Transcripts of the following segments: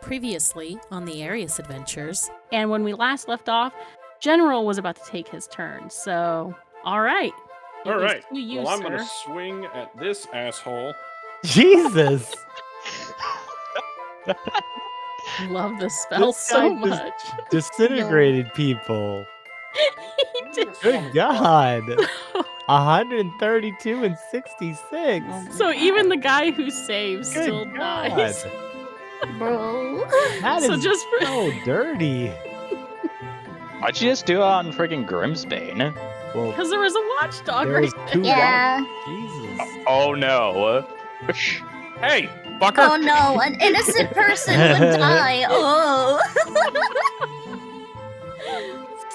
Previously on the Arias adventures. And when we last left off, General was about to take his turn. So, all right. All right. You, well, I'm sir. going to swing at this asshole. Jesus! Love the spell so much. Disintegrated people. He did. Good God. 132 and 66. So even the guy who saves Good still God. dies. Bro. That So is just for- so dirty. Why'd you just do it on friggin' Grimsbane? Well, Because there was a watchdog there's right two there. Yeah. Jesus. Oh no. Hey, fucker! Oh no, an innocent person would die. Oh.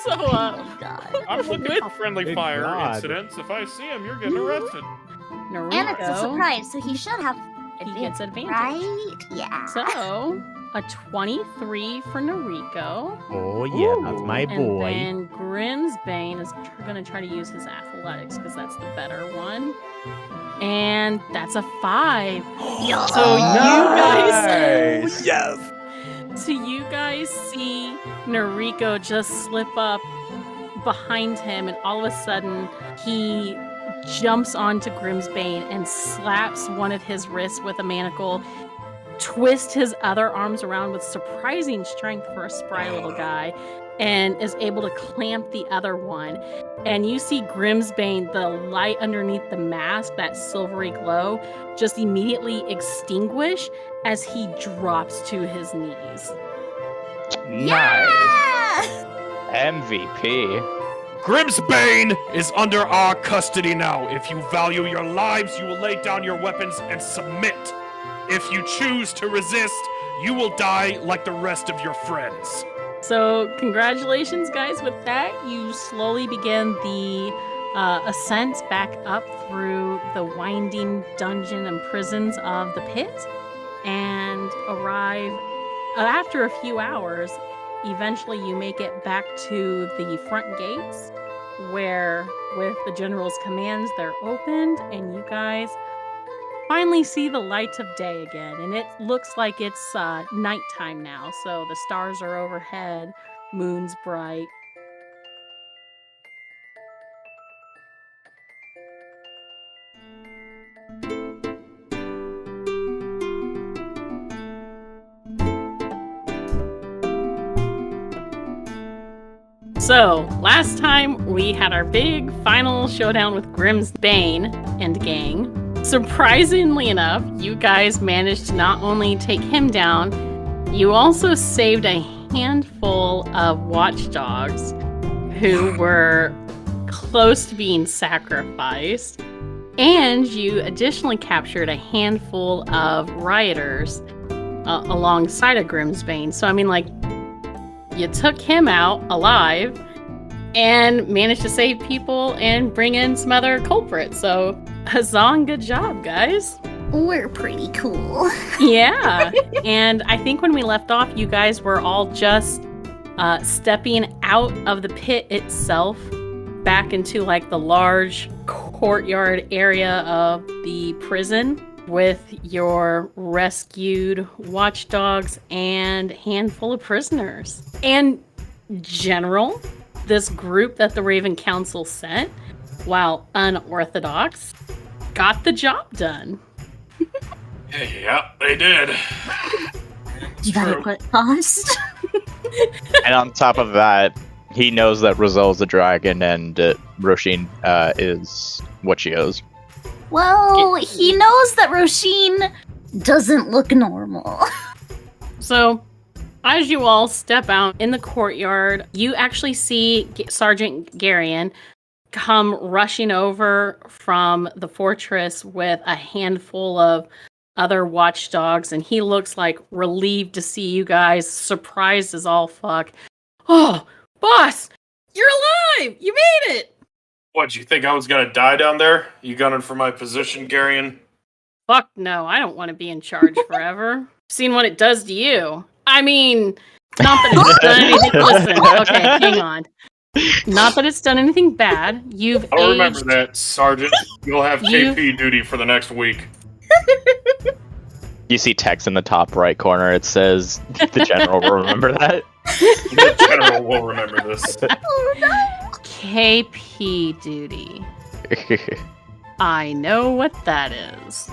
So, Oh god. I'm looking for friendly Good fire God. incidents. If I see him, you're getting arrested. And it's a Nariko, surprise, so he should have he gets advantage. right? Yeah. So, a 23 for Nariko. Oh, yeah, that's my boy. And then Grimsbane is going to try to use his athletics because that's the better one. And that's a 5. So Nice! Yes! So you guys see Nariko just slip up behind him, and all of a sudden he jumps onto Grimsbane and slaps one of his wrists with a manacle, twists his other arms around with surprising strength for a spry little guy, and is able to clamp the other one. And you see Grimsbane, the light underneath the mask, that silvery glow, just immediately extinguish as he drops to his knees. Nice. Yeah! MVP. Grimsbane is under our custody now. If you value your lives, you will lay down your weapons and submit. If you choose to resist, you will die like the rest of your friends. So congratulations, guys. With that, you slowly begin the ascent back up through the winding dungeon and prisons of the pit, and arrive after a few hours. Eventually, you make it back to the front gates, where, with the general's commands, they're opened, and you guys finally see the light of day again. And it looks like it's nighttime now, so the stars are overhead, moon's bright. So, last time we had our big final showdown with Grimsbane and gang. Surprisingly enough, you guys managed to not only take him down, you also saved a handful of watchdogs who were close to being sacrificed. And you additionally captured a handful of rioters alongside of Grimsbane. So, I mean, like, you took him out alive and managed to save people and bring in some other culprits. So, huzzah, good job, guys. We're pretty cool. Yeah. And I think when we left off, you guys were all just stepping out of the pit itself back into like the large courtyard area of the prison with your rescued watchdogs and handful of prisoners. And General, this group that the Raven Council sent, while unorthodox, got the job done. Yeah, they did. You gotta put cost. And on top of that, he knows that Roselle's a dragon and Roshin is what she is. Well, he knows that Roshin doesn't look normal. So, as you all step out in the courtyard, you actually see Sergeant Garion come rushing over from the fortress with a handful of other watchdogs, and he looks like relieved to see you guys, surprised as all fuck. Oh, boss, you're alive! You made it! What, you think I was gonna die down there? You gunning for my position, Garion? Fuck no, I don't want to be in charge forever. Seen what it does to you. I mean, not that it's done anything. Listen, okay, hang on. Not that it's done anything bad. You've I'll aged. remember that, Sergeant. You'll have KP duty for the next week. You see text in the top right corner. It says, "The general will remember that." The general will remember this. Oh no! KP duty. I know what that is.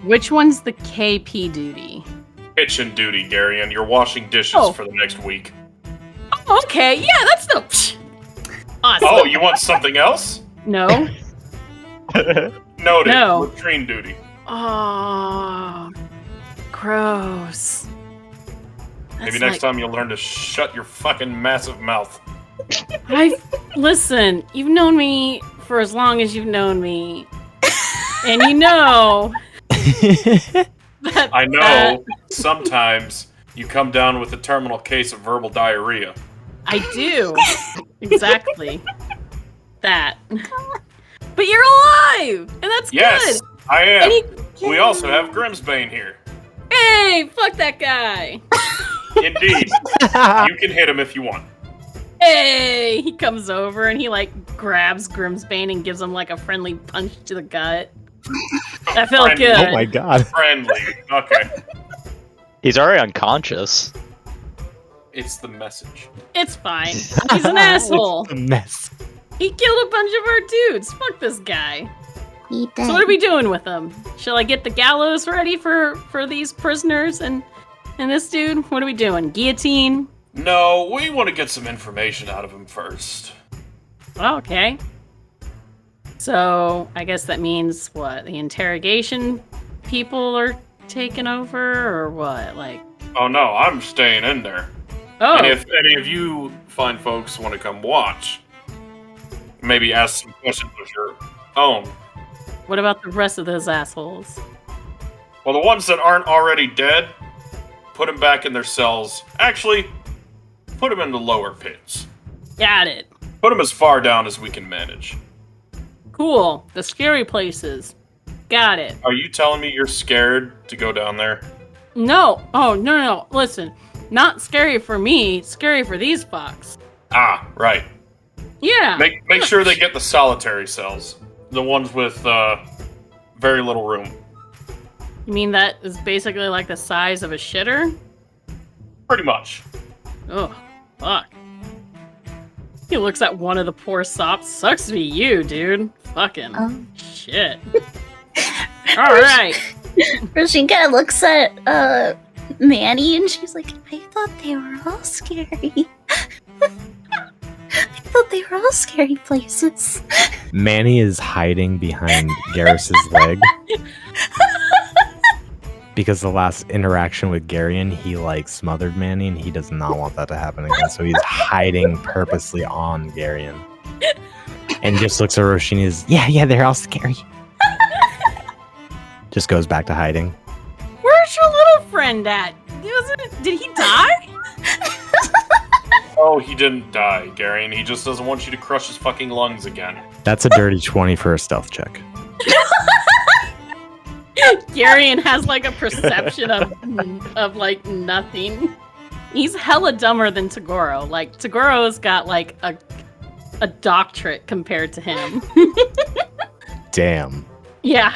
Which one's the KP duty? Kitchen duty, Gary, and you're washing dishes for the next week. Oh, okay, yeah, that's no. Awesome. Oh, you want something else? No. Noted. No. Latrine duty. Oh, gross. Maybe next time you'll learn to shut your fucking massive mouth. Listen, you've known me for as long as you've known me. And you know that I know sometimes you come down with a terminal case of verbal diarrhea. I do. Exactly. That. But you're alive! And that's Yes, good! I am. And We also have Grimsbane here. Hey, fuck that guy! Indeed. You can hit him if you want. Hey! He comes over and he, like, grabs Grimsbane and gives him, like, a friendly punch to the gut. That felt Friendly. good. Oh my god. Friendly. Okay. He's already unconscious. It's the message. It's fine. He's an asshole. It's a mess. He killed a bunch of our dudes. Fuck this guy. He did. So what are we doing with him? Shall I get the gallows ready for these prisoners and this dude? What are we doing? Guillotine? No, we want to get some information out of him first. Oh, okay. So I guess that means what? The interrogation people are taking over, or what? Like, Oh no, I'm staying in there. oh, And if any of you fine folks want to come watch, maybe ask some questions of your own. what about the rest of those assholes? Well, the ones that aren't already dead, put them back in their cells. Actually, put them in the lower pits. Got it. Put them as far down as we can manage. Cool. The scary places. Got it. Are you telling me you're scared to go down there? No. Oh, no. Listen. Not scary for me. Scary for these fucks. Ah, right. Yeah. Make sure they get the solitary cells. The ones with very little room. You mean that is basically like the size of a shitter? Pretty much. Oh, fuck. He looks at one of the poor sops. Sucks to be you, dude. Fucking shit. Alright. She kind of looks at Manny and she's like, I thought they were all scary. I thought they were all scary places. Manny is hiding behind Garrus's leg. Because the last interaction with Garion, he like smothered Manny and he does not want that to happen again. So he's hiding purposely on Garion. And just looks at Roisin and is, yeah, they're all scary. Just goes back to hiding. Where's your little friend at? Did he die? Oh, he didn't die, Gary, and he just doesn't want you to crush his fucking lungs again. That's a dirty 20 for a stealth check. Garion has like a perception of like nothing. He's hella dumber than Tagoro. Like Tagoro's got like a doctorate compared to him. Damn. Yeah.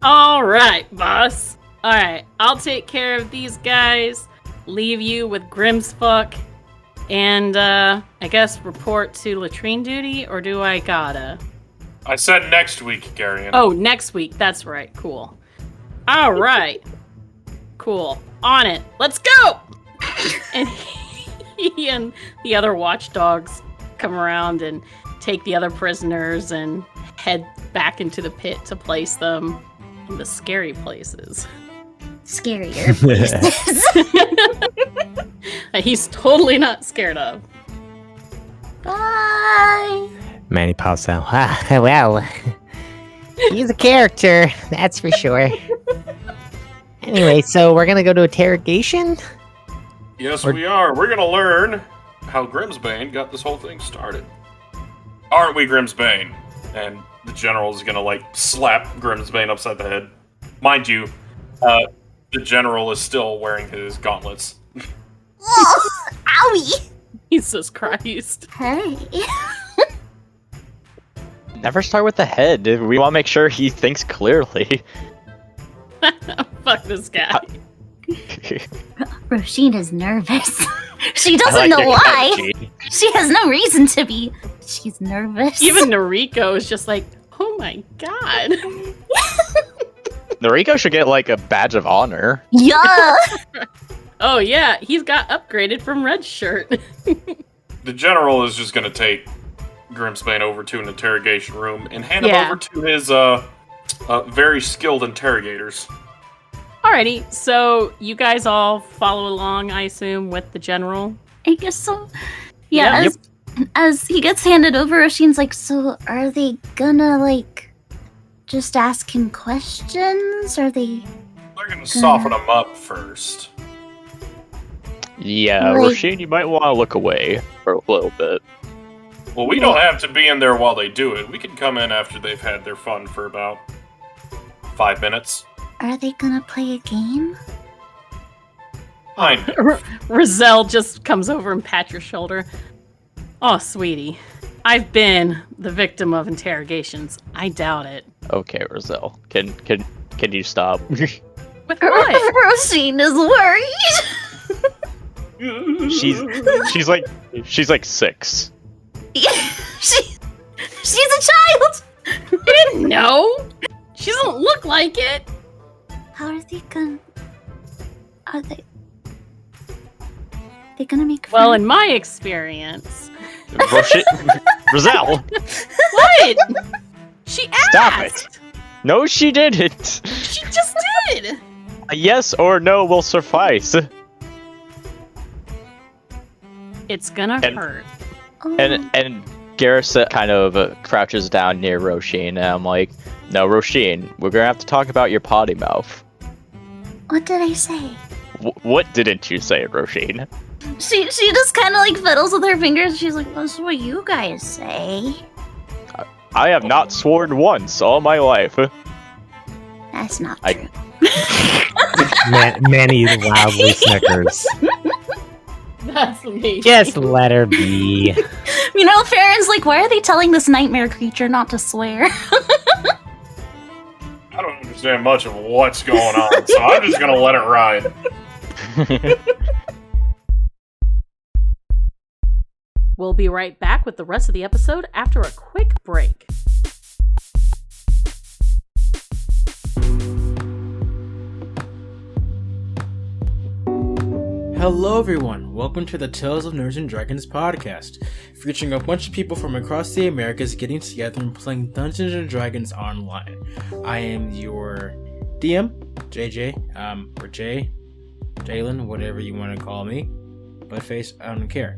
All right, boss. All right, I'll take care of these guys. Leave you with Grimsfuck, and I guess report to latrine duty, or do I gotta? I said next week, Garion. Oh, next week. That's right. Cool. All right. Cool. On it. Let's go! And he and the other watchdogs come around and take the other prisoners and head back into the pit to place them in the scary places. Scarier places. He's totally not scared of. Bye. Manny pops out. Well, he's a character, that's for sure. Anyway, so we're gonna go to interrogation? Yes, we are. We're gonna learn how Grimsbane got this whole thing started. Aren't we, Grimsbane? And the general is gonna, like, slap Grimsbane upside the head. Mind you, the general is still wearing his gauntlets. Oh, owie. Jesus Christ. Hey. Never start with the head. We want to make sure he thinks clearly. Fuck this guy. Roisin is nervous. She I doesn't like know the why. energy. She has no reason to be. She's nervous. Even Noriko is just like, oh my god. Noriko should get like a badge of honor. Yeah. Oh yeah, he's got upgraded from red shirt. The general is just gonna take Grimsbane over to an interrogation room and hand him Yeah. over to his very skilled interrogators. Alrighty, so you guys all follow along, I assume, with the general. I guess so. Yeah. Yeah. As he gets handed over, Roisin's like, so are they gonna like just ask him questions? Are they? They're gonna soften him up first. Yeah, Like- Roshin, you might want to look away for a little bit. Well, we don't have to be in there while they do it. We can come in after they've had their fun for about 5 minutes. Are they gonna play a game? Kind of. Roselle just comes over and pats your shoulder. Oh, sweetie, I've been the victim of interrogations. I doubt it. Okay, Roselle, can you stop? With what? Roisin is worried. she's like 6. She's a child. You didn't know? She doesn't look like it. How are they gonna? Are they? They gonna make Well, friends? in my experience. Roselle, What? She asked. Stop it. No, she didn't. She just did. A yes or no will suffice. It's gonna And- hurt. Oh, And Garrus kind of crouches down near Roshin, and I'm like, no, Roshin, we're gonna have to talk about your potty mouth. what did I say? What didn't you say, Roshin? She just kind of like fiddles with her fingers. She's like, "That's what you guys say." I have not sworn once all my life. That's not I- true. Manny loudly snickers. That's me. Just let her be. You know, Farron's like, "Why are they telling this nightmare creature not to swear?" I don't understand much of what's going on, so I'm just gonna let it ride. We'll be right back with the rest of the episode after a quick break. Hello everyone, welcome to the Tales of Nerds and Dragons podcast, featuring a bunch of people from across the Americas getting together and playing Dungeons and Dragons online. I am your DM, JJ, or Jay, Jalen, whatever you want to call me, Buttface, I don't care.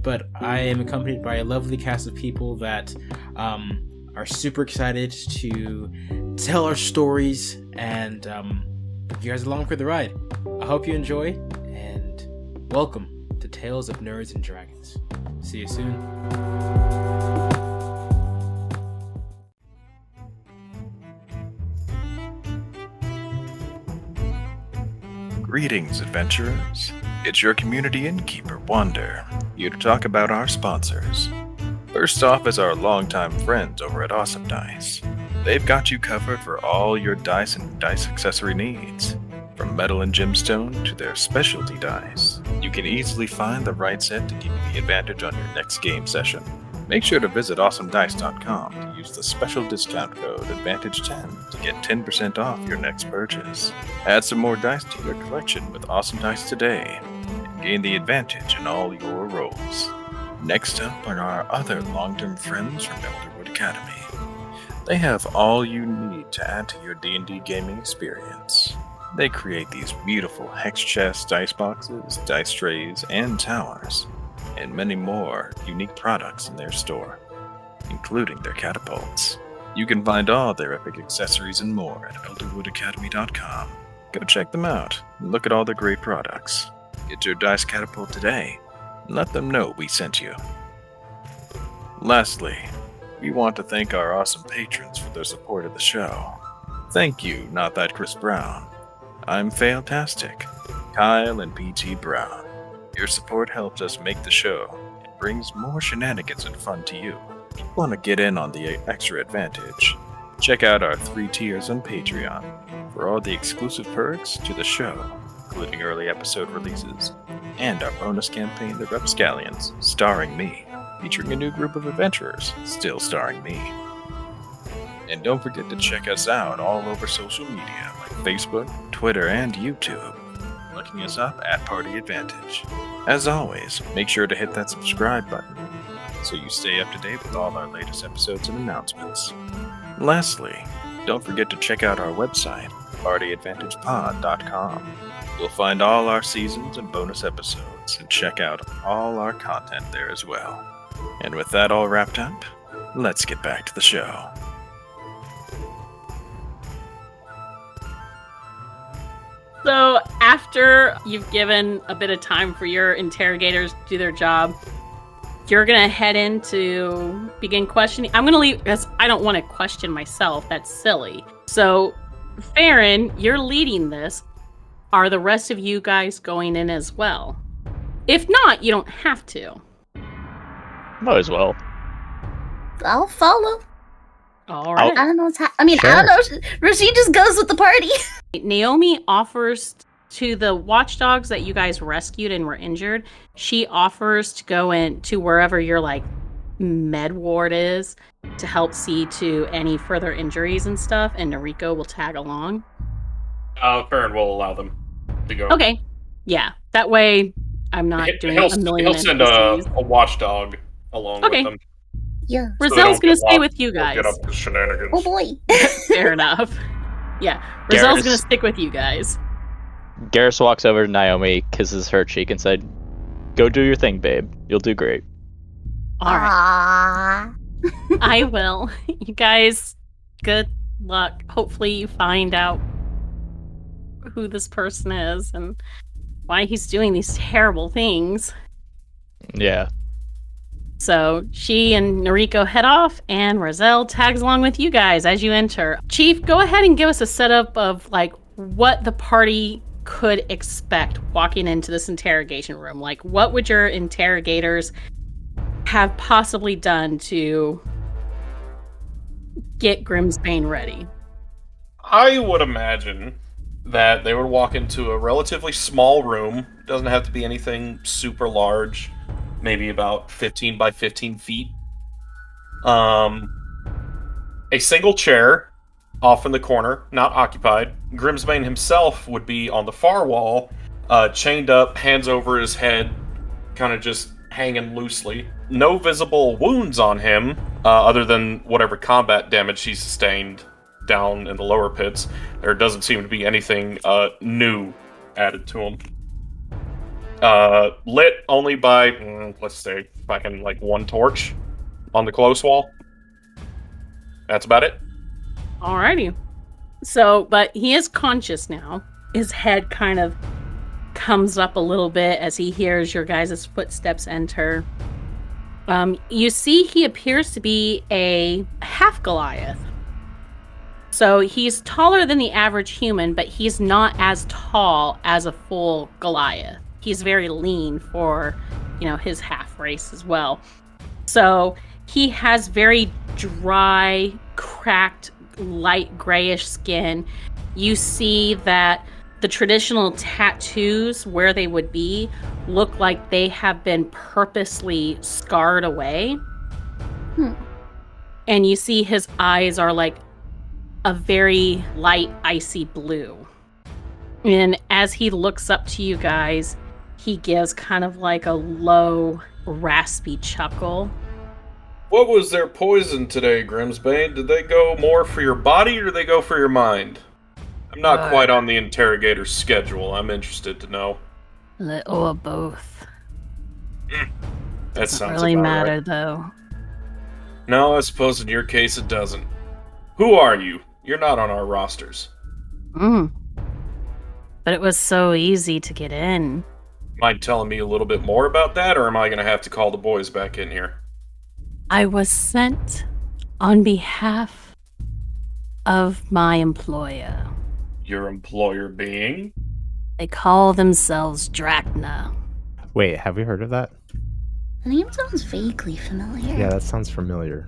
But I am accompanied by a lovely cast of people that are super excited to tell our stories and bring you guys along for the ride. I hope you enjoy. Welcome to Tales of Nerds and Dragons. See you soon. Greetings, adventurers. It's your community innkeeper, Wander, here to talk about our sponsors. First off is our longtime friends over at Awesome Dice. They've got you covered for all your dice and dice accessory needs. From metal and gemstone to their specialty dice, you can easily find the right set to give you the advantage on your next game session. Make sure to visit awesomedice.com to use the special discount code ADVANTAGE10 to get 10% off your next purchase. Add some more dice to your collection with Awesome Dice today and gain the advantage in all your rolls. Next up are our other long-term friends from Elderwood Academy. They have all you need to add to your D&D gaming experience. They create these beautiful hex chests, dice boxes, dice trays, and towers, and many more unique products in their store, including their catapults. You can find all their epic accessories and more at elderwoodacademy.com. Go check them out and look at all their great products. Get your dice catapult today and let them know we sent you. Lastly, we want to thank our awesome patrons for their support of the show. Thank you, Not That Chris Brown. I'm Failtastic, Kyle and PT Brown. Your support helps us make the show and brings more shenanigans and fun to you. If you want to get in on the extra advantage, check out our 3 tiers on Patreon. for all the exclusive perks to the show, including early episode releases, and our bonus campaign, The Rapscallions, starring me, featuring a new group of adventurers, still starring me. And don't forget to check us out all over social media, like Facebook, Twitter, and YouTube, looking us up at Party Advantage. As always, make sure to hit that subscribe button, so you stay up to date with all our latest episodes and announcements. Lastly, don't forget to check out our website, partyadvantagepod.com. You'll find all our seasons and bonus episodes, and check out all our content there as well. And with that all wrapped up, let's get back to the show. So after you've given a bit of time for your interrogators to do their job, you're going to head in to begin questioning. I'm going to leave because I don't want to question myself. That's silly. So, Farron, you're leading this. Are the rest of you guys going in as well? If not, you don't have to. Might as well. I'll follow. All right. I don't know what's happening. I don't know. Rashid just goes with the party. Naomi offers to the watchdogs that you guys rescued and were injured. She offers to go in to wherever your med ward is to help see to any further injuries and stuff. And Noriko will tag along. Farron will allow them to go. Okay. Yeah. That way, I'm not doing a million. He'll send a watchdog along with them. Yeah. Rozelle's going to stay with you guys. Get up to shenanigans. Oh boy. Fair enough. Yeah. Rozelle's going to stick with you guys. Garrus walks over to Naomi, kisses her cheek, and said, "Go do your thing, babe. You'll do great." All right. Aww. I will. You guys, good luck. Hopefully you find out who this person is and why he's doing these terrible things. Yeah. So she and Noriko head off, and Rozelle tags along with you guys as you enter. Chief, go ahead and give us a setup of what the party could expect walking into this interrogation room. What would your interrogators have possibly done to get Grimsbane ready? I would imagine that they would walk into a relatively small room. Doesn't have to be anything super large. Maybe about 15 by 15 feet. A single chair off in the corner, not occupied. Grimsbane himself would be on the far wall, chained up, hands over his head, kind of just hanging loosely. No visible wounds on him, other than whatever combat damage he sustained down in the lower pits. There doesn't seem to be anything new added to him. Lit only by, let's say, fucking one torch on the close wall. That's about it. Alrighty. So, but he is conscious now. His head kind of comes up a little bit as he hears your guys' footsteps enter. You see he appears to be a half Goliath. So he's taller than the average human, but he's not as tall as a full Goliath. He's very lean for, his half race as well. So he has very dry, cracked, light grayish skin. You see that the traditional tattoos where they would be look like they have been purposely scarred away. And you see his eyes are a very light, icy blue. And as he looks up to you guys, he gives kind of a low, raspy chuckle. What was their poison today, Grimsbane? Did they go more for your body or did they go for your mind? I'm not quite on the interrogator's schedule. I'm interested to know. Little of both. That sounds really about matter, right. though. No, I suppose in your case it doesn't. Who are you? You're not on our rosters. But it was so easy to get in. Mind telling me a little bit more about that, or am I going to have to call the boys back in here? I was sent on behalf of my employer. Your employer being? They call themselves Drachna. Wait, have we heard of that? The name sounds vaguely familiar. Yeah, that sounds familiar.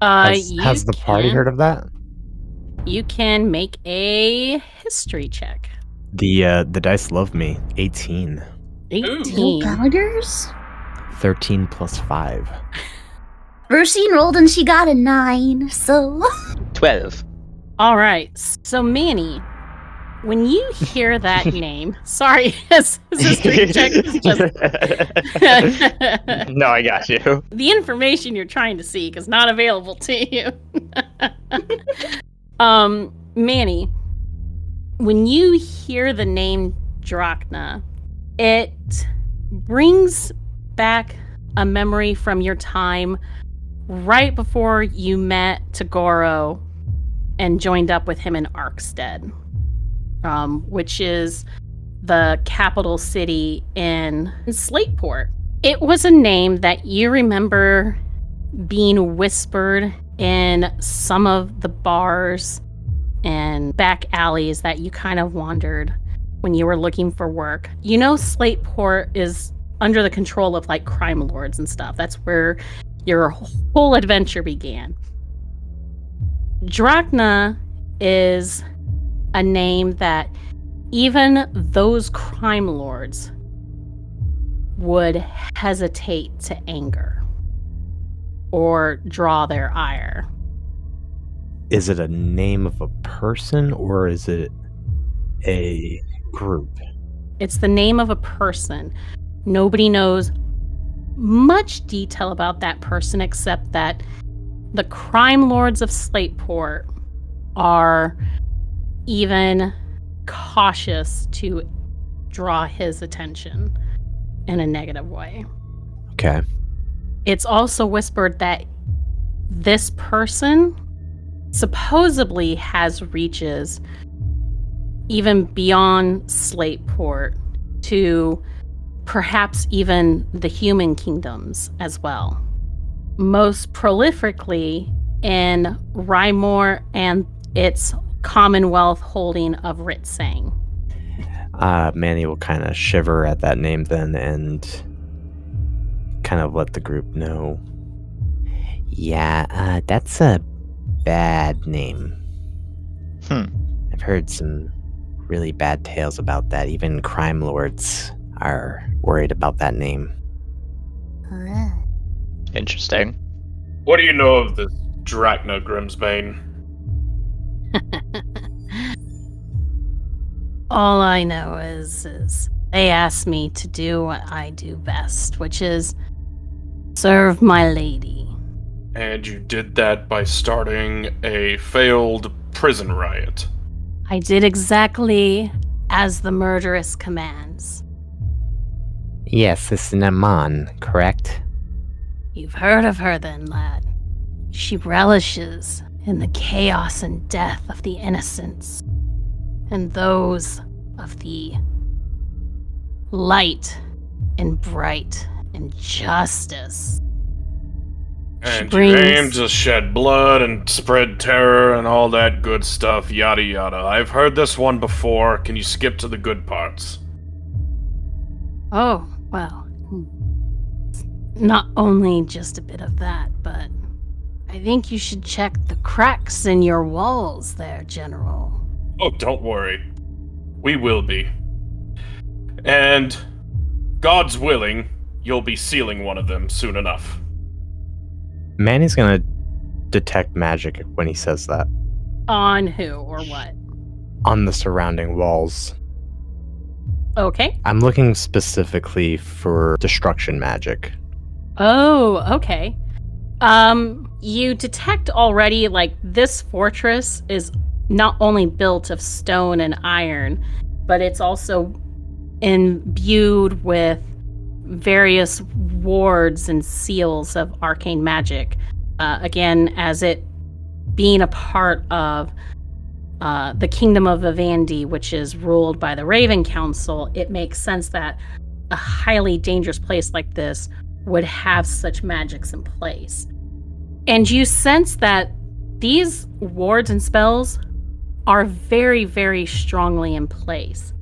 You Has the party can- heard of that? you can make a history check. The dice love me. 18. 18. Buggers? 13 plus 5. Rosine rolled and she got a 9, so 12. All right. So, Manny, when you hear that name, sorry, his history check is just No, I got you. the information you're trying to seek is not available to you. Manny, when you hear the name Drachna, it brings back a memory from your time right before you met Tagoro and joined up with him in Arkstead, which is the capital city in Slateport. It was a name that you remember being whispered in some of the bars and back alleys that you kind of wandered when you were looking for work. You know, Slateport is under the control of like crime lords and stuff. That's where your whole adventure began. Drachna is a name that even those crime lords would hesitate to anger or draw their ire. Is it a name of a person or is it a group? It's the name of a person. Nobody knows much detail about that person except that the crime lords of Slateport are even cautious to draw his attention in a negative way. Okay. It's also whispered that this person supposedly has reaches even beyond Slateport to perhaps even the human kingdoms as well. Most prolifically in Rymor and its Commonwealth holding of Ritsang. Manny will kind of shiver at that name then and kind of let the group know. Yeah, that's a bad name. I've heard some really bad tales about that. Even crime lords are worried about that name. Interesting. What do you know of this Drachna, Grimsbane? All I know is they asked me to do what I do best, which is serve my lady. And you did that by starting a failed prison riot. I did exactly as the murderess commands. Yes, this is Naman, correct? You've heard of her then, lad. She relishes in the chaos and death of the innocents, and those of the light and bright and justice. And brings- you aim to shed blood and spread terror and all that good stuff, yada yada. I've heard this one before. Can you skip to the good parts? Oh, well. Not only just a bit of that, but I think you should check the cracks in your walls there, General. Oh, don't worry. We will be. And, God's willing, you'll be sealing one of them soon enough. Manny's gonna detect magic when he says that. On who or what? On the surrounding walls. Okay. I'm looking specifically for destruction magic. Oh, okay. You detect already, like, this fortress is not only built of stone and iron, but it's also imbued with various wards and seals of arcane magic. Again, as it being a part of the Kingdom of Vivandi, which is ruled by the Raven Council, it makes sense that a highly dangerous place like this would have such magics in place. And you sense that these wards and spells are very, very strongly in place.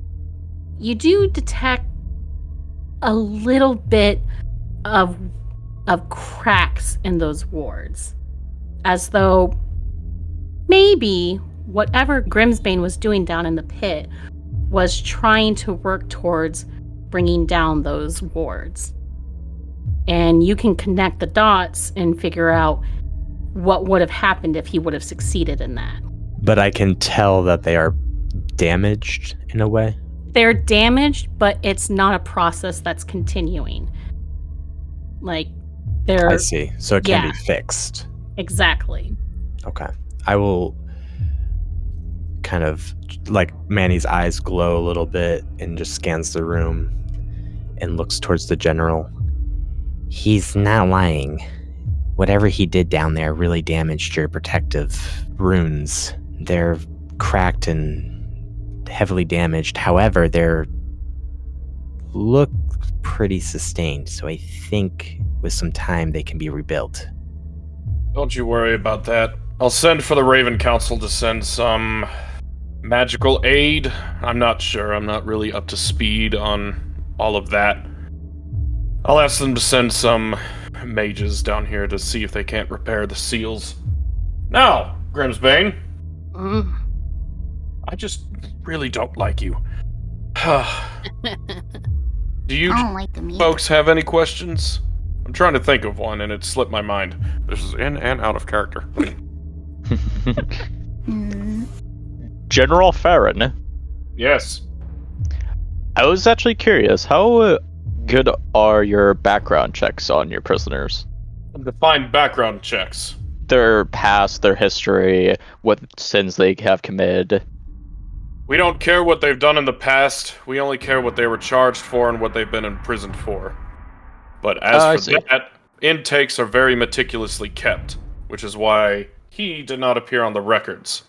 You do detect a little bit of cracks in those wards, as though maybe whatever Grimsbane was doing down in the pit was trying to work towards bringing down those wards. And you can connect the dots and figure out what would have happened if he would have succeeded in that. But I can tell that they are damaged in a way. They're damaged, but it's not a process that's continuing. Like, they're... I see. So it can be fixed. Exactly. Okay. I will kind of, like, Manny's eyes glow a little bit and just scans the room and looks towards the general. He's not lying. Whatever he did down there really damaged your protective Runes. They're cracked and heavily damaged. However, they're look pretty sustained, so I think with some time they can be rebuilt. Don't you worry about that. I'll send for the Raven Council to send some magical aid. I'm not sure. I'm not really up to speed on all of that. I'll ask them to send some mages down here to see if they can't repair the seals. Now, Grimsbane. I just really don't like you. Do you I don't like them either. folks have any questions? I'm trying to think of one, and it slipped my mind. This is in and out of character. General Farron. Yes. I was actually curious, how good are your background checks on your prisoners? Define background checks. Their past, their history, what sins they have committed. We don't care what they've done in the past. We only care what they were charged for and what they've been imprisoned for. But as for that, intakes are very meticulously kept, which is why he did not appear on the records.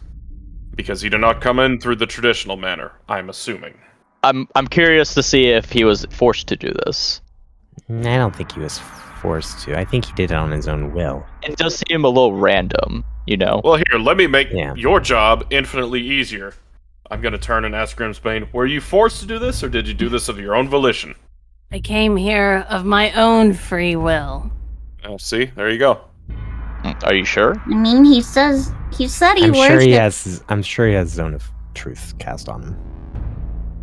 Because he did not come in through the traditional manner, I'm assuming. I'm curious to see if he was forced to do this. I don't think he was forced to. I think he did it on his own will. It does seem a little random, you know? Well, here, let me make your job infinitely easier. I'm going to turn and ask Grimsbane, were you forced to do this, or did you do this of your own volition? I came here of my own free will. See, there you go. Are you sure? I mean, he said he I'm worships. sure he has Zone of Truth cast on him.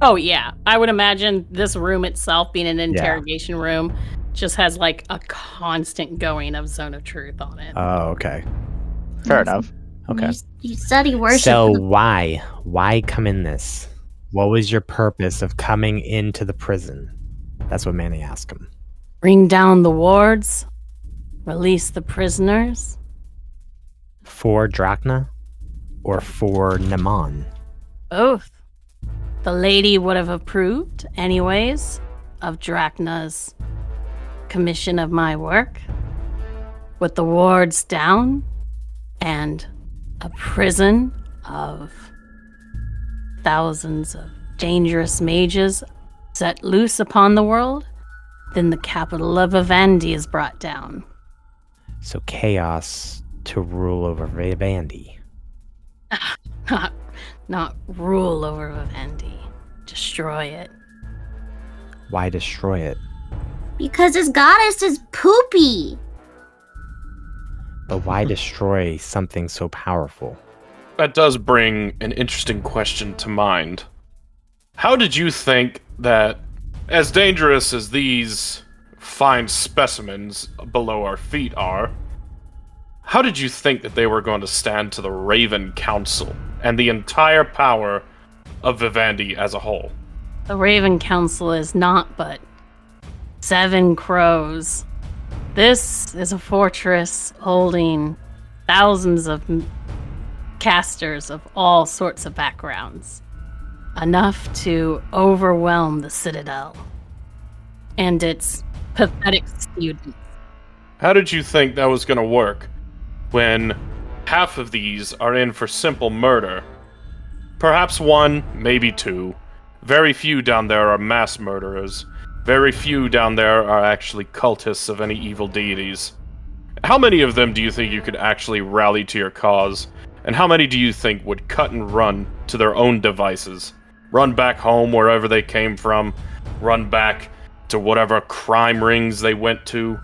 Oh, yeah. I would imagine this room itself, being an interrogation room, just has like a constant going of Zone of Truth on it. Oh, okay. Fair enough. Okay. He said he worshipped. So why? Why come in this? What was your purpose of coming into the prison? That's what Manny asked him. Bring down the wards, release the prisoners. For Drachna or for Naman? Both. The lady would have approved, anyways, of Drachna's commission of my work. With the wards down and a prison of thousands of dangerous mages set loose upon the world, then the capital of Avandi is brought down. So chaos to rule over Avandi. Not rule over Avandi. Destroy it. Why destroy it? Because his goddess is poopy. But why destroy something so powerful? That does bring an interesting question to mind. How did you think that, as dangerous as these fine specimens below our feet are, how did you think that they were going to stand to the Raven Council and the entire power of Vivandi as a whole? The Raven Council is not but 7 crows. This is a fortress holding thousands of casters of all sorts of backgrounds. Enough to overwhelm the Citadel and its pathetic students. How did you think that was going to work when half of these are in for simple murder? Perhaps 1, maybe 2. Very few down there are mass murderers. Very few down there are actually cultists of any evil deities. How many of them do you think you could actually rally to your cause? And how many do you think would cut and run to their own devices? Run back home wherever they came from? Run back to whatever crime rings they went to?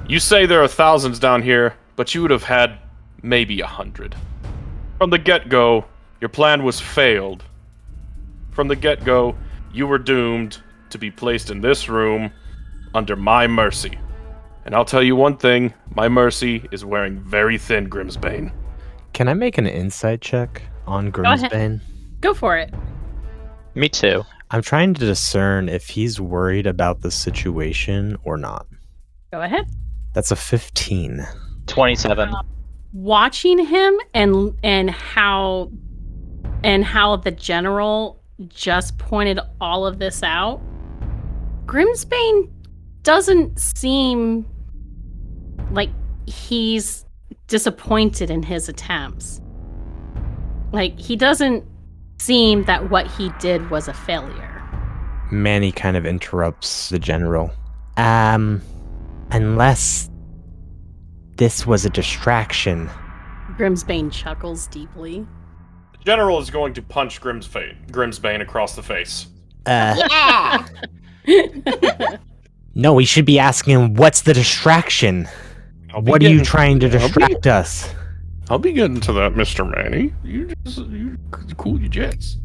You say there are thousands down here, but you would have had maybe 100. From the get-go, your plan was failed. From the get-go, you were doomed to be placed in this room under my mercy. And I'll tell you one thing, my mercy is wearing very thin, Grimsbane. Can I make an insight check on Grimsbane? Go for it. Me too. I'm trying to discern if he's worried about the situation or not. Go ahead. That's a 15. 27. Watching him and how the general just pointed all of this out, Grimsbane doesn't seem like he's disappointed in his attempts. Like, he doesn't seem that what he did was a failure. Manny kind of interrupts the general. Unless this was a distraction. Grimsbane chuckles deeply. The general is going to punch Grimsbane across the face. Yeah! No, we should be asking him, what's the distraction? What are you trying to distract us? I'll be getting to that, Mr. Manny. You cool your jets.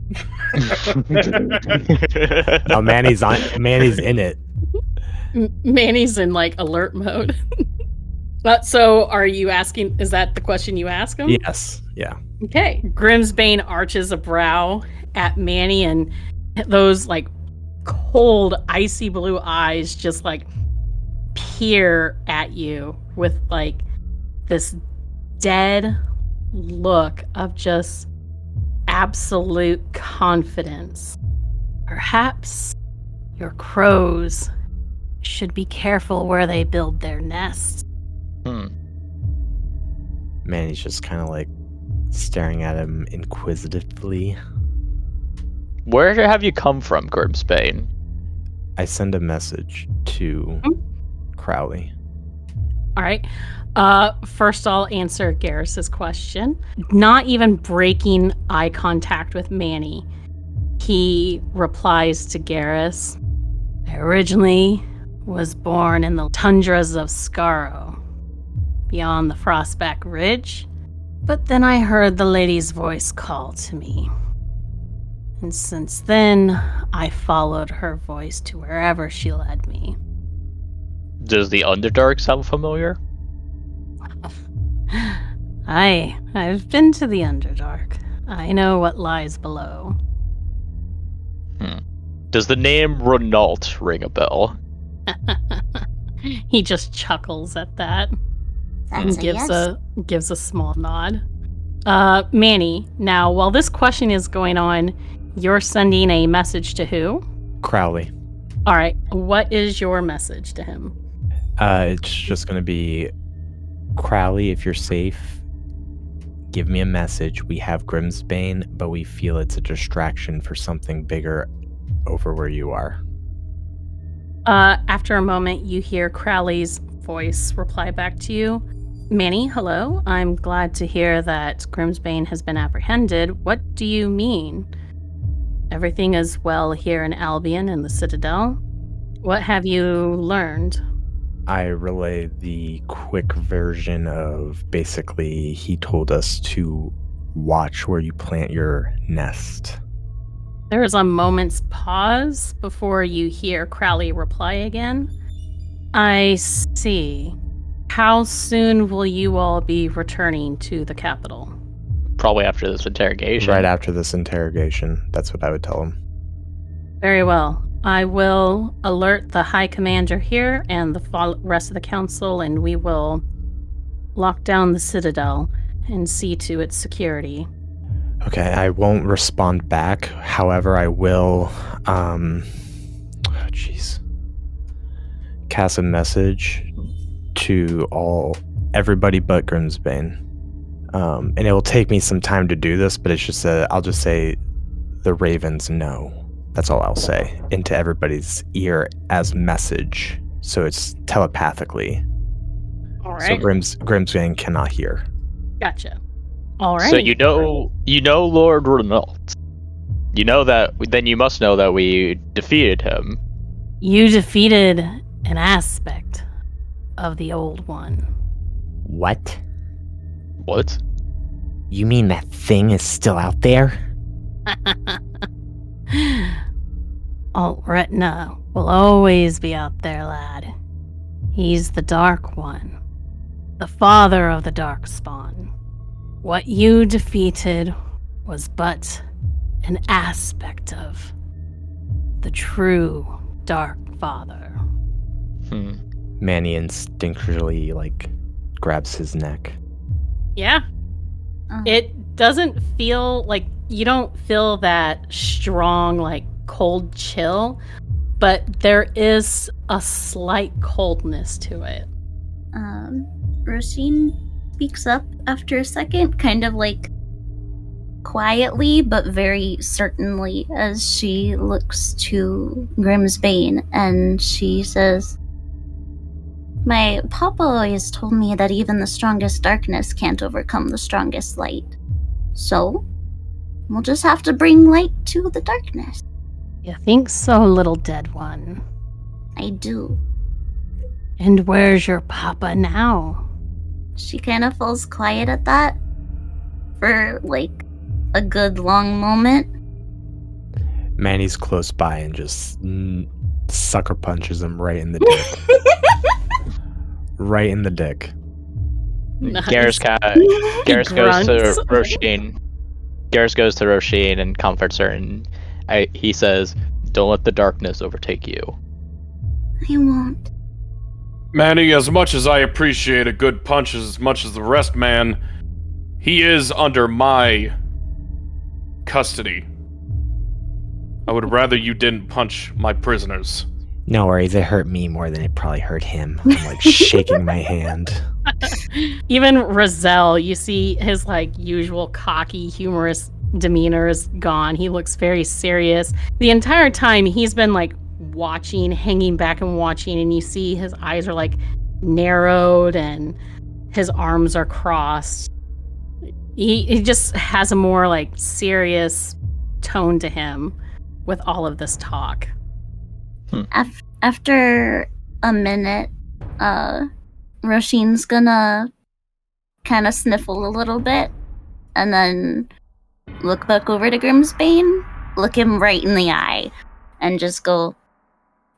Oh, Manny's in it. Manny's in, like, alert mode. So, are you asking, is that the question you ask him? Yes, yeah. Okay. Grimsbane arches a brow at Manny, and those, like, cold, icy blue eyes just, like, peer at you with, like, this dead look of just absolute confidence. Perhaps your crows should be careful where they build their nests. Manny's just kind of like staring at him inquisitively. Where have you come from, Grimsbane? I send a message to Crowley. All right. First I'll answer Garrus's question. Not even breaking eye contact with Manny, he replies to Garrus, I originally was born in the tundras of Skaro, beyond the Frostback Ridge, but then I heard the lady's voice call to me. And since then, I followed her voice to wherever she led me. Does the Underdark sound familiar? I've been to the Underdark. I know what lies below. Does the name Renault ring a bell? He just chuckles at that That's and a gives a small nod. Manny, now while this question is going on, you're sending a message to who? Crowley. All right, what is your message to him? It's just going to be, Crowley, if you're safe, give me a message. We have Grimsbane, but we feel it's a distraction for something bigger over where you are. After a moment, you hear Crowley's voice reply back to you. Manny, hello. I'm glad to hear that Grimsbane has been apprehended. What do you mean? Everything is well here in Albion and the Citadel. What have you learned? I relay the quick version of basically he told us to watch where you plant your nest. There is a moment's pause before you hear Crowley reply again. I see. How soon will you all be returning to the capital? Probably after this interrogation. Right after this interrogation. That's what I would tell him. Very well. I will alert the High Commander here and the rest of the council, and we will lock down the Citadel and see to its security. Okay, I won't respond back. However, I will, cast a message to everybody but Grimsbane. And it will take me some time to do this, but it's just I'll just say the Ravens know. That's all I'll say into everybody's ear as message. So it's telepathically. All right. So Grimsbane cannot hear. Gotcha. All right. So you know Lord Renault. You know that, then you must know that we defeated him. You defeated an aspect of the old one. What? What? You mean that thing is still out there? Alt-Retina will always be out there, lad. He's the Dark One, the father of the Darkspawn. What you defeated was but an aspect of the true Dark Father. Manny instinctually, grabs his neck. Yeah. It doesn't feel like, you don't feel that strong, cold chill, but there is a slight coldness to it. Rosine speaks up after a second, kind of quietly, but very certainly, as she looks to Grimsbane, and she says, "My papa always told me that even the strongest darkness can't overcome the strongest light. So, we'll just have to bring light to the darkness." You think so, little dead one? I do. And where's your papa now? She kind of falls quiet at that for, a good long moment. Manny's close by and just sucker punches him right in the dick. Right in the dick. Nice. Garrus goes Grunts. to Roisin. Garrus goes to Roisin and comforts her, and he says, "Don't let the darkness overtake you." I won't. Manny, as much as I appreciate a good punch as much as the rest, man, he is under my custody. I would rather you didn't punch my prisoners. No worries, it hurt me more than it probably hurt him. I'm shaking my hand. Even Roselle, you see his usual cocky, humorous demeanor is gone. He looks very serious. The entire time he's been watching, hanging back and watching, and you see his eyes are narrowed and his arms are crossed. He just has a more serious tone to him with all of this talk. After a minute, Roshine's gonna kind of sniffle a little bit, and then look back over to Grimsbane, look him right in the eye, and just go,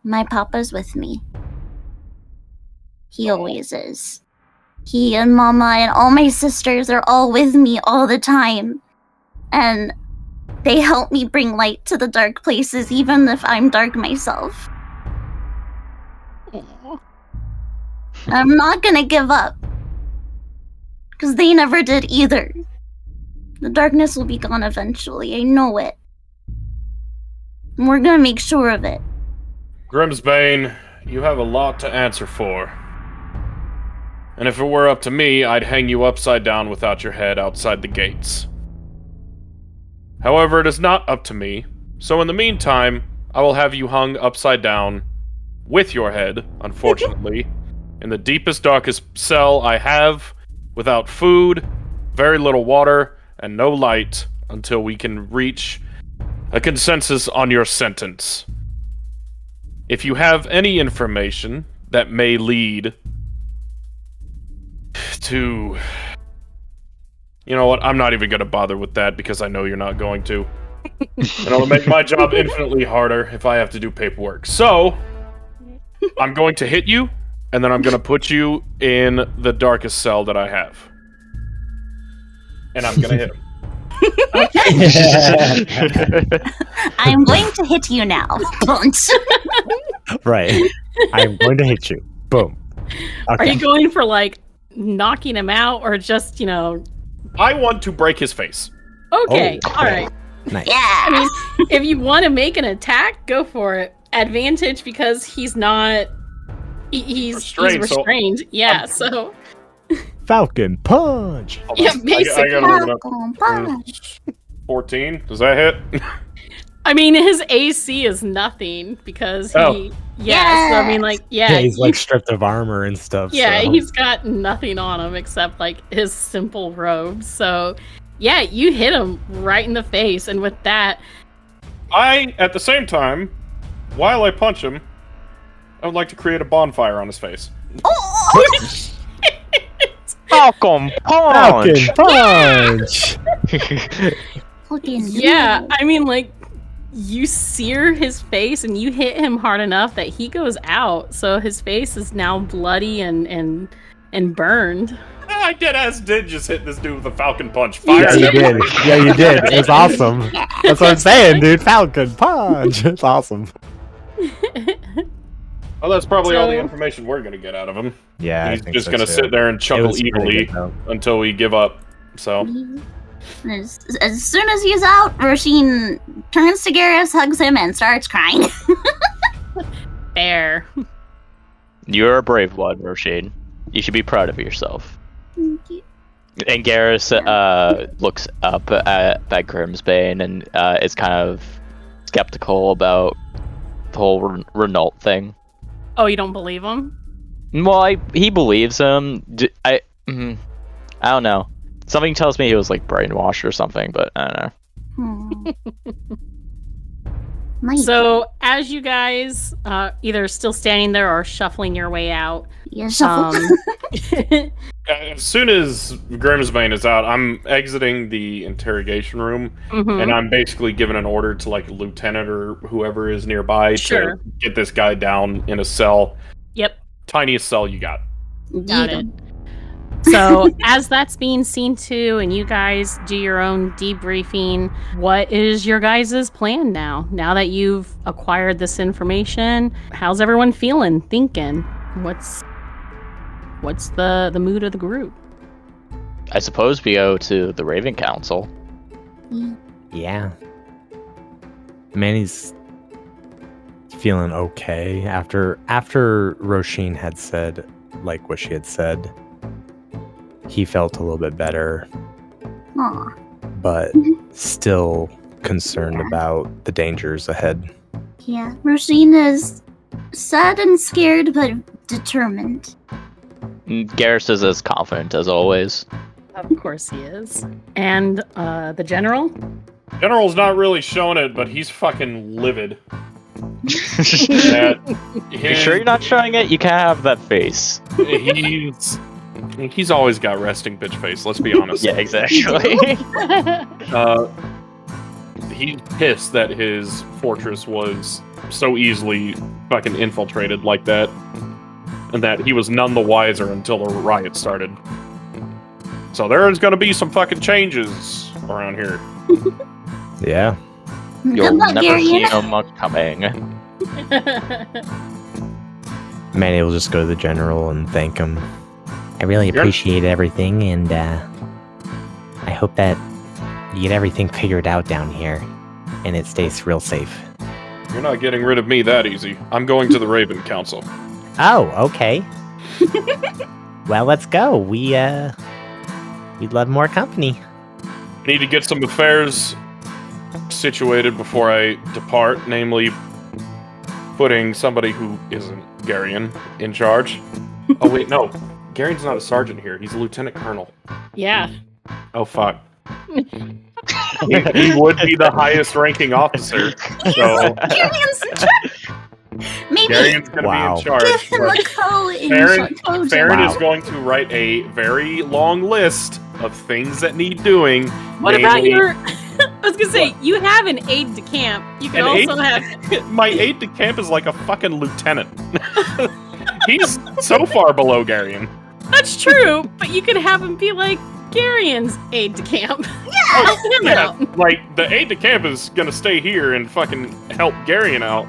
"My papa's with me. He always is. He and Mama and all my sisters are all with me all the time. And they help me bring light to the dark places, even if I'm dark myself. I'm not gonna give up. Because they never did either. The darkness will be gone eventually, I know it. And we're gonna make sure of it." Grimsbane, you have a lot to answer for. And if it were up to me, I'd hang you upside down without your head outside the gates. However, it is not up to me, so in the meantime, I will have you hung upside down, with your head, unfortunately, in the deepest, darkest cell I have, without food, very little water, and no light, until we can reach a consensus on your sentence. If you have any information that may lead to... You know what, I'm not even going to bother with that because I know you're not going to. And it'll make my job infinitely harder if I have to do paperwork. So, I'm going to hit you, and then I'm going to put you in the darkest cell that I have. And I'm going to hit him. I'm going to hit you now. Right. I'm going to hit you. Boom. Okay. Are you going for knocking him out or just, I want to break his face. Okay, Oh, all right. Nice. Yeah. I mean, if you want to make an attack, go for it. Advantage because he's not... He's restrained. Yeah, so... Falcon punch. Hold Yeah, on. basically. I gotta look it up. 14? Does that hit? I mean, his AC is nothing because he... Oh. Yeah, so I mean, Yeah, he's stripped of armor and stuff. Yeah, so. he's got nothing on him except his simple robes. So, yeah, you hit him right in the face, and with that, At the same time, while I punch him, I would like to create a bonfire on his face. Oh, Oh, Falcon Punch! Punch! Fucking Yeah, I mean, like, you sear his face and you hit him hard enough that he goes out. So his face is now bloody and burned. I did just hit this dude with a falcon punch. Yeah, Fire you him. did. Yeah, you did. It was awesome. That's what I'm saying, dude. Falcon Punch. It's awesome. Well, that's probably all the So- information we're gonna get out of him. Yeah, I He's think just so, gonna too. sit there and It chuckle was pretty evilly good, though. until we give up. So As soon as he's out, Roshin turns to Garrus, hugs him, and starts crying. Fair. You're a brave one, Roshin. You should be proud of yourself. Thank you. And Garrus looks up at Grimsbane and is kind of skeptical about the whole Renault thing. Oh, you don't believe him? Well, he believes him. I don't know. Something tells me he was like brainwashed or something, but I don't know. Might So, as you guys either still standing there or shuffling your way out, yeah, shuffle. as soon as Grimsbane is out, I'm exiting the interrogation room, mhm. and I'm basically giving an order to like a lieutenant or whoever is nearby Sure. to get this guy down in a cell. Yep, Tiniest cell you got. got it. So, as that's being seen to, and you guys do your own debriefing, what is your guys' plan now? Now that you've acquired this information, how's everyone feeling, thinking? What's the mood of the group? I suppose we go to the Raven Council. Yeah. Manny's feeling okay after Roshin had said like what she had said. He felt a little bit better, Aw. but still concerned about the dangers ahead. Yeah, Roshin is sad and scared, but determined. Garrus is as confident as always. Of course he is. And the general? General's not really showing it, but he's fucking livid. That You sure you're not showing it? You can't have that face. He's always got resting bitch face, let's be honest. Yeah, exactly. He's pissed that his fortress was so easily fucking infiltrated like that, and that he was none the wiser until the riot started. So there's gonna be some fucking changes around here. Yeah. You'll Good luck, never see Garion. no much coming. Manny will just go to the general and thank him. I really You're- appreciate everything, and I hope that you get everything figured out down here, and it stays real safe. You're not getting rid of me that easy. I'm going to the Raven Council. Oh, okay. Well, let's go. We'd love more company. I need to get some affairs situated before I depart, namely putting somebody who isn't Garion in charge. Oh wait, no. Garion's not a sergeant here. He's a lieutenant colonel. Yeah. Oh fuck. He would be the highest ranking officer. So Maybe Garion's gonna Wow. be in charge. give him but a Farron co-general. is going to write a very long list of things that need doing. What about namely- your... I was gonna say, you have an aide de camp. You can An also aide- have... My aide de camp is like a fucking lieutenant. He's so far below Garion. That's true, but you could have him be like Garion's aide de camp. Help him out. Like, the aide de camp is gonna stay here and fucking help Garion out.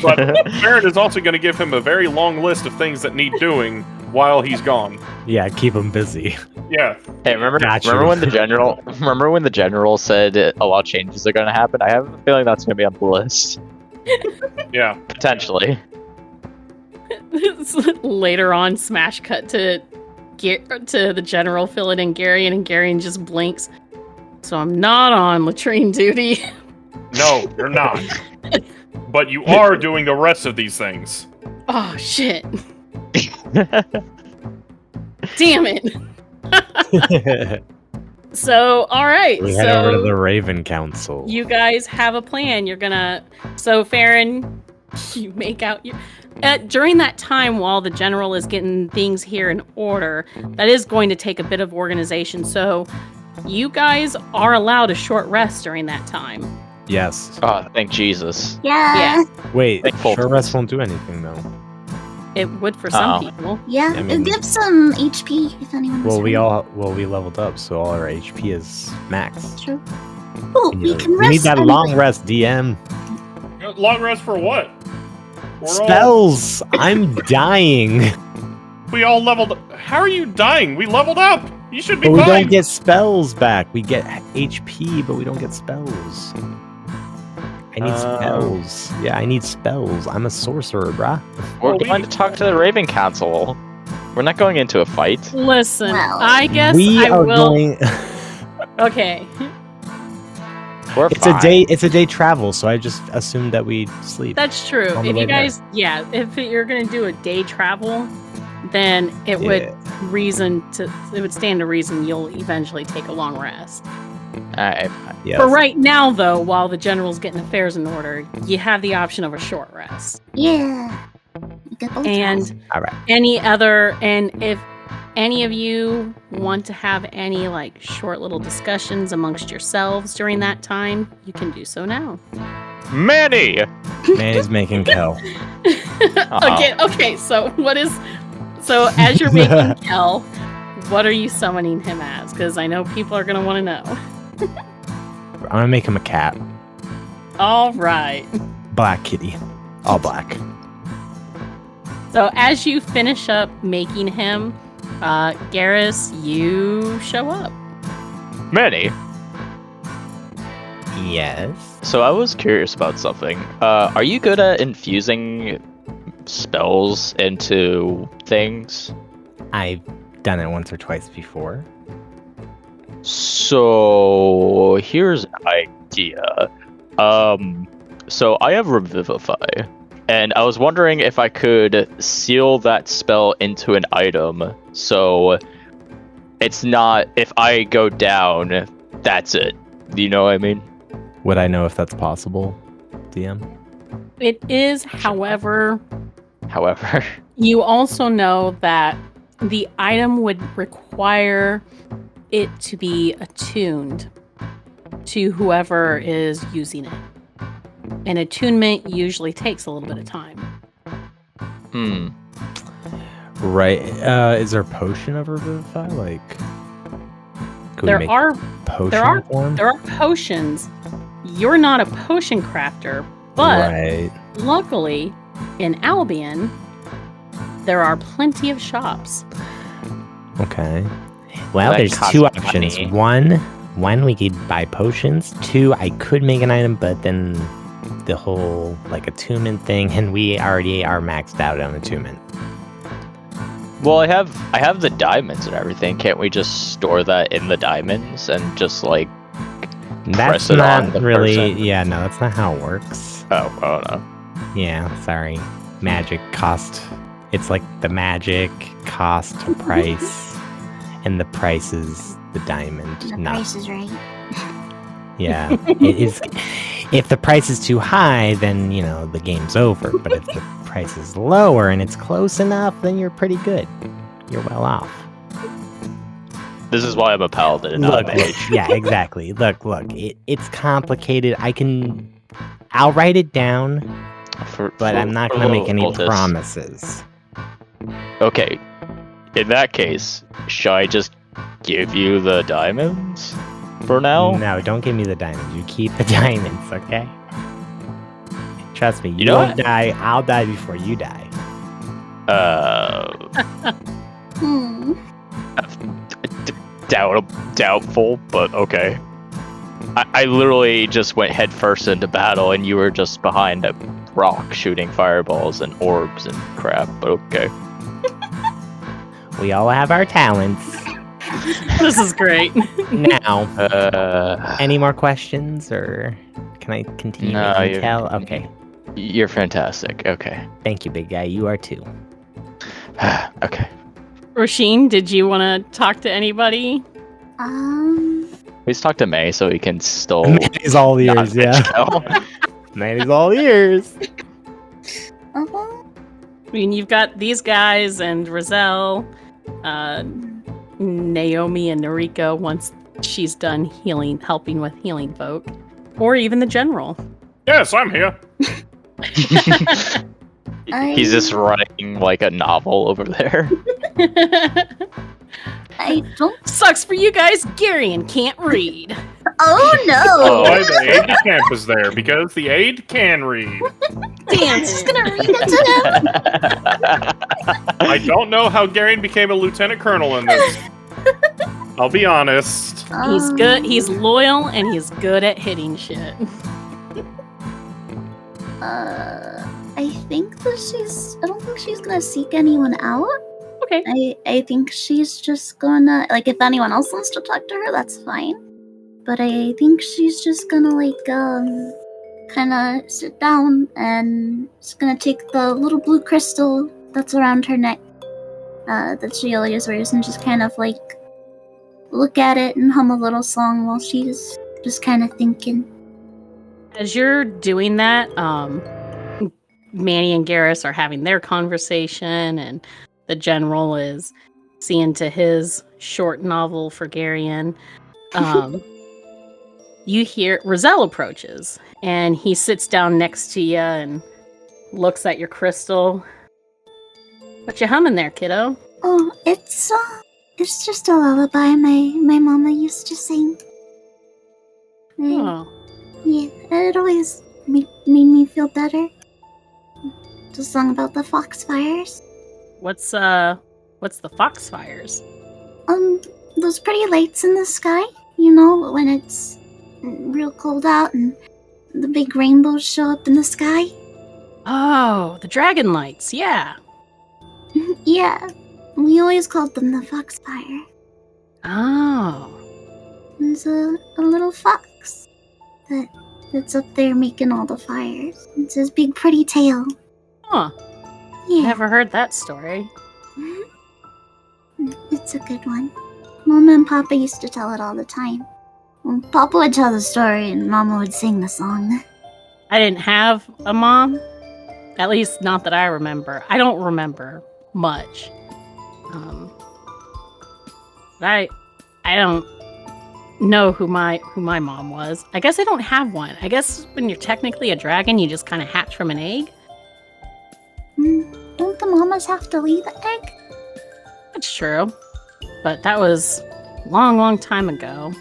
But Farron is also gonna give him a very long list of things that need doing while he's gone. Yeah, keep him busy. Yeah. Hey, remember Gotcha. when the general said a lot of changes are going to happen? I have a feeling that's going to be on the list. Yeah. Potentially. Later on, smash cut to the general filling in Garion, and Garion just blinks. So I'm not on latrine duty. No, you're not. But you are doing the rest of these things. Oh shit! Damn it! So all right, We so head over to the Raven Council. you guys have a plan. You're gonna. So Farron, You make out your... during that time, while the general is getting things here in order, that is going to take a bit of organization. So you guys are allowed a short rest during that time. Yes. Oh, thank Jesus. Yeah. Wait, Thankful. short rest won't do anything though. It would for some Oh. people. Yeah. I mean- It gives some HP if anyone was We hurt. leveled up, so all our HP is max. True. Oh, we can We rest. need that and- long rest, DM. Long rest for what? Spells. I'm dying. We all leveled. How are you dying? We leveled up. You should be But we fine. don't get spells back. We get HP, but we don't get spells. I need spells. Yeah, I need spells. I'm a sorcerer, bruh. We're Well, going to talk to the Raven Council. We're not going into a fight. Listen, Well, I guess we I are will... going. Okay. We're It's fine. a day. It's a day travel, so I just assumed that we'd sleep. That's true. On the If way you guys, if you're gonna do a day travel, then it would it would stand to reason you'll eventually take a long rest. Alright. Yes. For right now, though, while the general's getting affairs in order, you have the option of a short rest. Yeah. You get both rests. And All right. if any of you want to have any like short little discussions amongst yourselves during that time, you can do so now. Manny! Man is making Kel. Okay, so as you're making Kel, what are you summoning him as? Because I know people are going to want to know. I'm gonna make him a cat. All right. Black kitty. All black. So as you finish up making him, Garrus, you show up. Manny! Yes. So I was curious about something. Are you good at infusing spells into things? I've done it once or twice before. So here's an idea. So I have Revivify, and I was wondering if I could seal that spell into an item, so it's not, if I go down, that's it. Do you know what I mean? Would I know if that's possible, DM? It is, however, However, you also know that the item would require it to be attuned to whoever is using it. And attunement usually takes a little bit of time. Right. Is there a potion of Revivify? Like, could There we make are potion form? there are potions. You're not a potion crafter, but Right. luckily in Albion there are plenty of shops. Okay. Well, That there's costs two options. money. One, we could buy potions. Two, I could make an item, but then the whole like attunement thing, and we already are maxed out on attunement. well, I have the diamonds and everything. Can't we just store that in the diamonds and just like That's press it on not the really. person? Yeah, no, that's not how it works. Oh no. Yeah, sorry. Magic cost. It's like the magic cost to price, and the price is the diamond. The not price is right. Yeah, it is. If the price is too high, then the game's over. But if the price is lower and it's close enough, then you're pretty good. You're well off. This is why I'm a paladin and not a mage. Yeah, exactly. Look. It's complicated. I'll write it down, but I'm not gonna make any Cultists. promises. Okay. In that case, should I just give you the diamonds for now? No, don't give me the diamonds. You keep the diamonds, okay? Trust me, you know won't what? die. I'll die before you die. Doubtful, but okay. I literally just went headfirst into battle, and you were just behind a rock shooting fireballs and orbs and crap. But okay. We all have our talents. This is great. Now, any more questions, or can I continue No, making you're- tell? Okay. You're fantastic. Okay. Thank you, big guy. You are too. Okay. Roisin, did you want to talk to anybody? Please talk to May so we can still. He's all not ears, yeah. bitch Kel. Man, he's all ears. Uh-huh. I mean, you've got these guys and Rizal, Naomi and Noriko once she's done helping with healing folk, or even the general. Yes, I'm here. He's just writing like a novel over there. I don't. Sucks for you guys. Garion can't read. Oh no! Why the aide de camp is there? Because the aide can read. Damn He's it. gonna read it to them. I don't know how Garion became a lieutenant colonel in this. I'll be honest. He's good. He's loyal and he's good at hitting shit. I think that I don't think she's gonna seek anyone out. Okay. I think she's just gonna, like, if anyone else wants to talk to her, that's fine. But I think she's just gonna, like, kind of sit down and she's gonna take the little blue crystal that's around her neck, that she always wears, and just kind of, like, look at it and hum a little song while she's just kind of thinking. As you're doing that, Manny and Garrus are having their conversation, and the general is seeing to his short novel for Garion. You hear Rizal approaches, and he sits down next to you and looks at your crystal. What you humming there, kiddo? Oh, it's just a lullaby my mama used to sing. Oh, Yeah, it always made me feel better. It's a song about the foxfires. what's the foxfires? Those pretty lights in the sky, you know, when it's real cold out and the big rainbows show up in the sky. Oh, the dragon lights, yeah. Yeah, we always called them the foxfire. Oh. There's a little fox that's up there making all the fires. It's his big pretty tail. Huh. Yeah, Never heard that story. it's a good one. Mama and Papa used to tell it all the time. Well, Papa would tell the story and Mama would sing the song. I didn't have a mom. At least not that I remember. I don't remember much. But I don't know who my mom was. I guess I don't have one. I guess when you're technically a dragon, you just kind of hatch from an egg. Don't the mamas have to lay the egg? That's true. But that was a long, long time ago.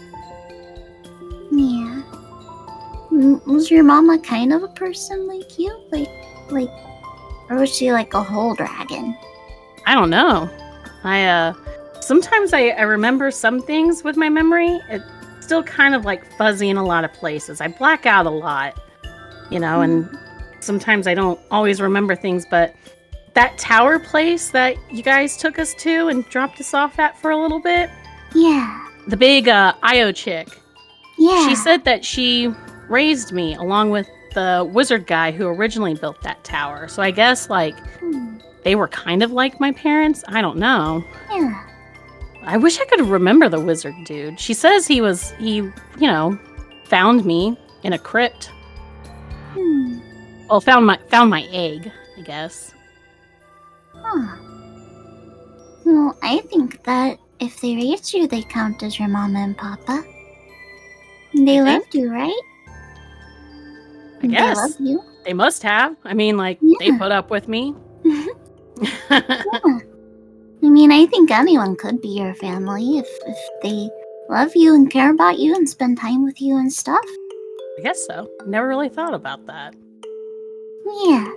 Yeah. Was your mama kind of a person like you? Like, or was she like a whole dragon? I don't know. Sometimes I remember some things with my memory. It's still kind of like fuzzy in a lot of places. I black out a lot, you know, and sometimes I don't always remember things, but that tower place that you guys took us to and dropped us off at for a little bit, Yeah. the big Io chick, Yeah. she said that she raised me along with the wizard guy who originally built that tower. So I guess, like, they were kind of like my parents. I don't know. Yeah. I wish I could remember the wizard dude. She says he, found me in a crypt. Well, found my egg, I guess. Huh. Well, I think that if they raised you, they count as your mama and papa. They You loved you, right? I guess. They love you. They must have. I mean, like, they Yeah. put up with me. Yeah. I mean, I think anyone could be your family if they love you and care about you and spend time with you and stuff. I guess so. Never really thought about that. Yeah.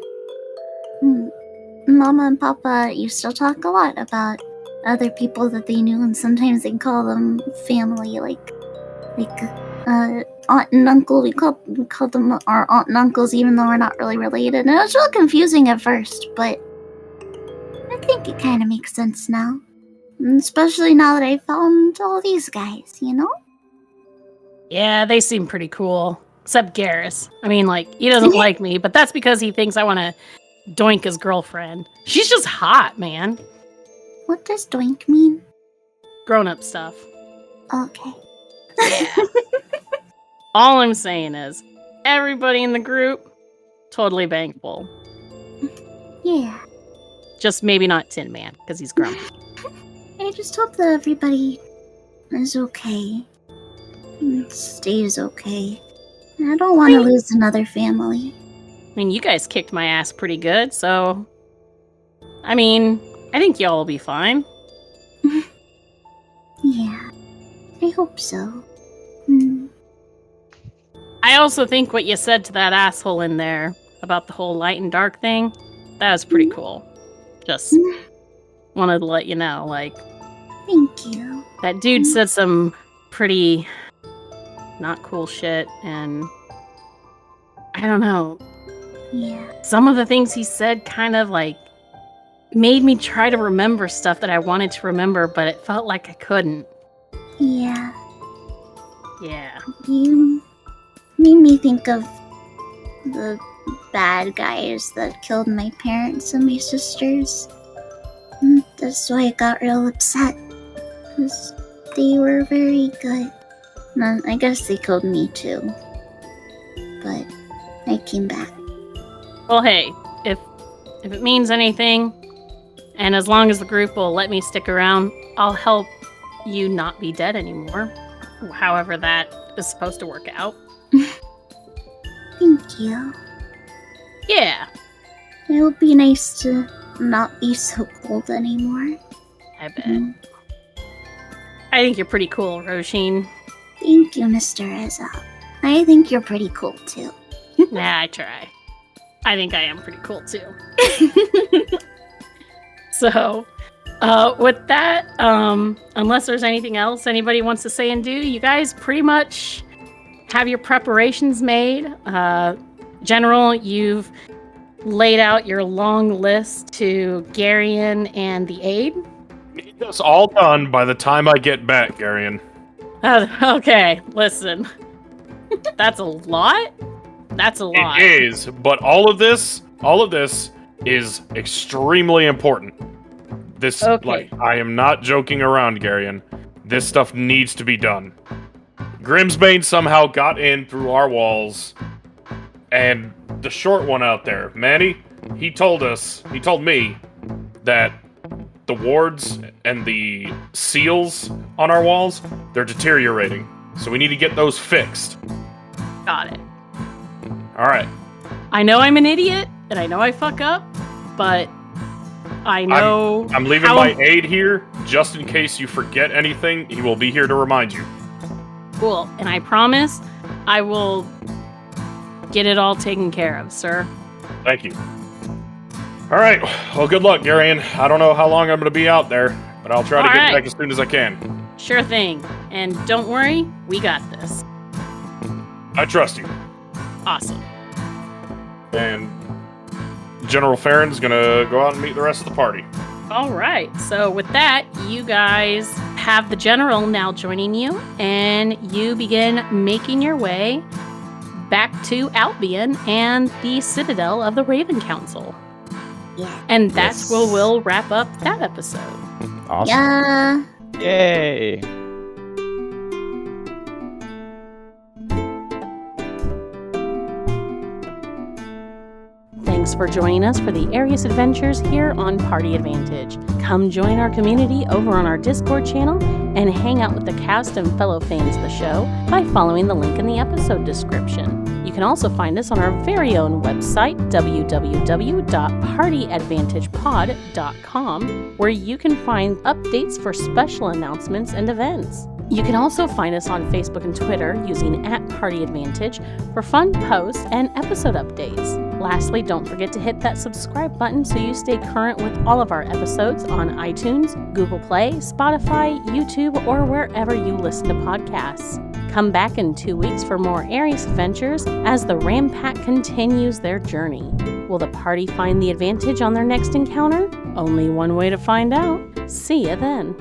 Mama and Papa used to talk a lot about other people that they knew, and sometimes they'd call them family, like aunt and uncle. We called them our aunt and uncles, even though we're not really related. And it was real confusing at first, but I think it kind of makes sense now. And especially now that I found all these guys, you know? Yeah, they seem pretty cool. Except Garrus. I mean, like, he doesn't like me, but that's because he thinks I want to doink his girlfriend. She's just hot, man. What does doink mean? Grown-up stuff. Okay. Yeah. All I'm saying is, everybody in the group, totally bankable. Yeah. Just maybe not Tin Man, because he's grumpy. I just hope that everybody is okay. And stays okay. I don't want to lose another family. I mean, you guys kicked my ass pretty good, so... I mean, I think y'all will be fine. Yeah. I hope so. Mm. I also think what you said to that asshole in there about the whole light and dark thing, that was pretty cool. Just wanted to let you know, like... Thank you. That dude said some pretty not cool shit, and... I don't know. Yeah. Some of the things he said kind of, like, made me try to remember stuff that I wanted to remember, but it felt like I couldn't. Yeah. Yeah. You made me think of the bad guys that killed my parents and my sisters. And that's why I got real upset. Because they were very good. And I guess they killed me too. But I came back. Well, hey, if it means anything, and as long as the group will let me stick around, I'll help you not be dead anymore. However that is supposed to work out. Thank you. Yeah. It would be nice to not be so cold anymore. I bet. I think you're pretty cool, Roshin. Thank you, Mr. Reza. I think you're pretty cool, too. Nah, I try. I think I am pretty cool, too. So, with that, unless there's anything else anybody wants to say and do, you guys pretty much have your preparations made. General, you've laid out your long list to Garion and the aide. Need this all done by the time I get back, Garion. Okay, listen. That's a lot? That's a lot. It is, but all of this is extremely important. This, Okay. I am not joking around, Garion. This stuff needs to be done. Grimsbane somehow got in through our walls, and the short one out there, Manny, he told me that the wards and the seals on our walls, they're deteriorating. So we need to get those fixed. Got it. Alright. I know I'm an idiot, and I know I fuck up, but I know... I'm leaving my aide here, just in case you forget anything. He will be here to remind you. Cool, and I promise I will get it all taken care of, sir. Thank you. Alright, well, good luck, Garion. I don't know how long I'm going to be out there, but I'll try to get back as soon as I can. Sure thing. And don't worry, we got this. I trust you. Awesome. And General Farron's going to go out and meet the rest of the party. All right. So with that, you guys have the general now joining you, and you begin making your way back to Albion and the Citadel of the Raven Council. Yeah. And that's where we'll wrap up that episode. Awesome. Yeah. Yay! Thanks for joining us for the Arias Adventures here on Party Advantage. Come join our community over on our Discord channel and hang out with the cast and fellow fans of the show by following the link in the episode description. You can also find us on our very own website, www.partyadvantagepod.com, where you can find updates for special announcements and events. You can also find us on Facebook and Twitter using @PartyAdvantage for fun posts and episode updates. Lastly, don't forget to hit that subscribe button so you stay current with all of our episodes on iTunes, Google Play, Spotify, YouTube, or wherever you listen to podcasts. Come back in 2 weeks for more Arias adventures as the Ram Pack continues their journey. Will the party find the advantage on their next encounter? Only one way to find out. See ya then.